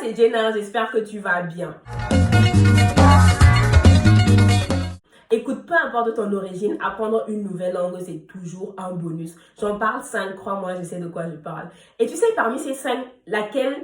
c'est Jenna, j'espère que tu vas bien. Écoute, peu importe ton origine, apprendre une nouvelle langue, c'est toujours un bonus. J'en parle 5, crois-moi, je sais de quoi je parle. Et tu sais, parmi ces 5, laquelle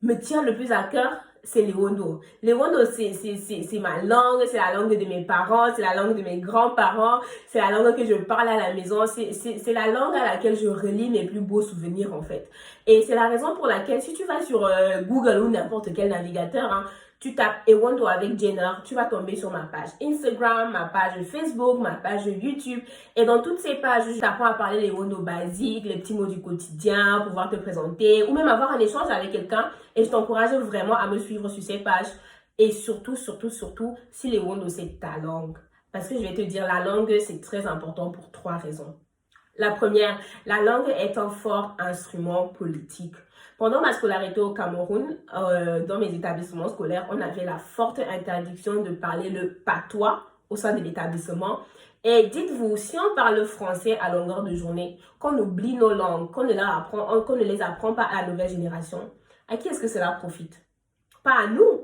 me tient le plus à cœur, c'est l'Ewondo. L'Ewondo, c'est ma langue, c'est la langue de mes parents, c'est la langue de mes grands-parents, c'est la langue que je parle à la maison, c'est la langue à laquelle je relis mes plus beaux souvenirs en fait. Et c'est la raison pour laquelle si tu vas sur Google ou n'importe quel navigateur, hein, tu tapes Ewondo avec Jenna, tu vas tomber sur ma page Instagram, ma page Facebook, ma page YouTube. Et dans toutes ces pages, je t'apprends à parler les Ewondo basiques, les petits mots du quotidien, pouvoir te présenter ou même avoir un échange avec quelqu'un. Et je t'encourage vraiment à me suivre sur ces pages. Et surtout, si l'Ewondo c'est ta langue. Parce que je vais te dire, la langue, c'est très important pour 3 raisons. La première, la langue est un fort instrument politique. Pendant ma scolarité au Cameroun, dans mes établissements scolaires, on avait la forte interdiction de parler le patois au sein de l'établissement. Et dites-vous, si on parle le français à longueur de journée, qu'on oublie nos langues, qu'on ne les apprend pas à la nouvelle génération, à qui est-ce que cela profite? Pas à nous,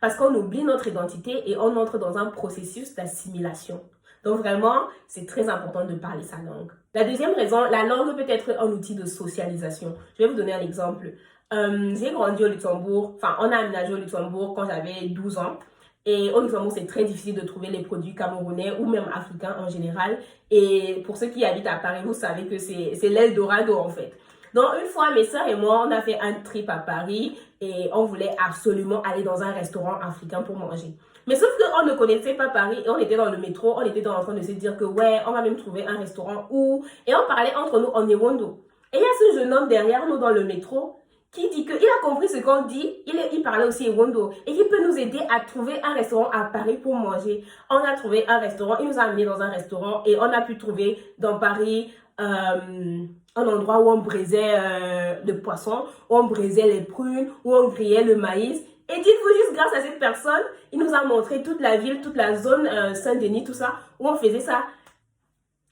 parce qu'on oublie notre identité et on entre dans un processus d'assimilation. Donc vraiment, c'est très important de parler sa langue. La deuxième raison, la langue peut être un outil de socialisation. Je vais vous donner un exemple. J'ai grandi au Luxembourg, enfin on a aménagé au Luxembourg quand j'avais 12 ans. Et au Luxembourg, c'est très difficile de trouver les produits camerounais ou même africains en général. Et pour ceux qui habitent à Paris, vous savez que c'est l'Eldorado en fait. Donc une fois, mes soeurs et moi, on a fait un trip à Paris et on voulait absolument aller dans un restaurant africain pour manger. Mais sauf qu'on ne connaissait pas Paris et on était dans le métro, on était en train de se dire que ouais, on va même trouver un restaurant où... Et on parlait entre nous en Ewondo. Et il y a ce jeune homme derrière nous dans le métro qui dit qu'il a compris ce qu'on dit, il parlait aussi Ewondo et qui peut nous aider à trouver un restaurant à Paris pour manger. On a trouvé un restaurant, il nous a amenés dans un restaurant et on a pu trouver dans Paris un endroit où on braisait le poisson, où on braisait les prunes, où on grillait le maïs. Et dites-vous juste, grâce à cette personne, il nous a montré toute la ville, toute la zone Saint-Denis, tout ça, où on faisait ça.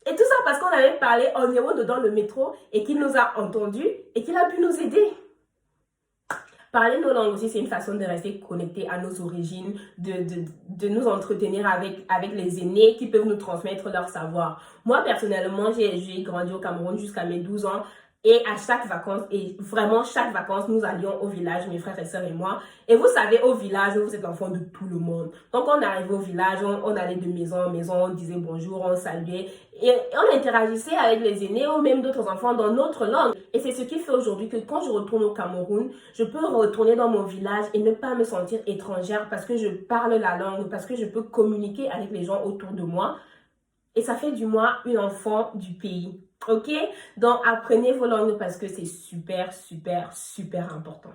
Et tout ça parce qu'on avait parlé en Ewondo dans le métro et qu'il nous a entendus et qu'il a pu nous aider. Parler nos langues aussi, c'est une façon de rester connecté à nos origines, de nous entretenir avec les aînés qui peuvent nous transmettre leur savoir. Moi, personnellement, j'ai grandi au Cameroun jusqu'à mes 12 ans. Et à chaque vacances, et vraiment chaque vacances, nous allions au village, mes frères et sœurs et moi. Et vous savez, au village, vous êtes l'enfant de tout le monde. Donc on arrivait au village, on allait de maison en maison, on disait bonjour, on saluait. Et on interagissait avec les aînés ou même d'autres enfants dans notre langue. Et c'est ce qui fait aujourd'hui que quand je retourne au Cameroun, je peux retourner dans mon village et ne pas me sentir étrangère parce que je parle la langue, parce que je peux communiquer avec les gens autour de moi. Et ça fait du moi une enfant du pays. Ok? Donc, apprenez vos langues parce que c'est super important.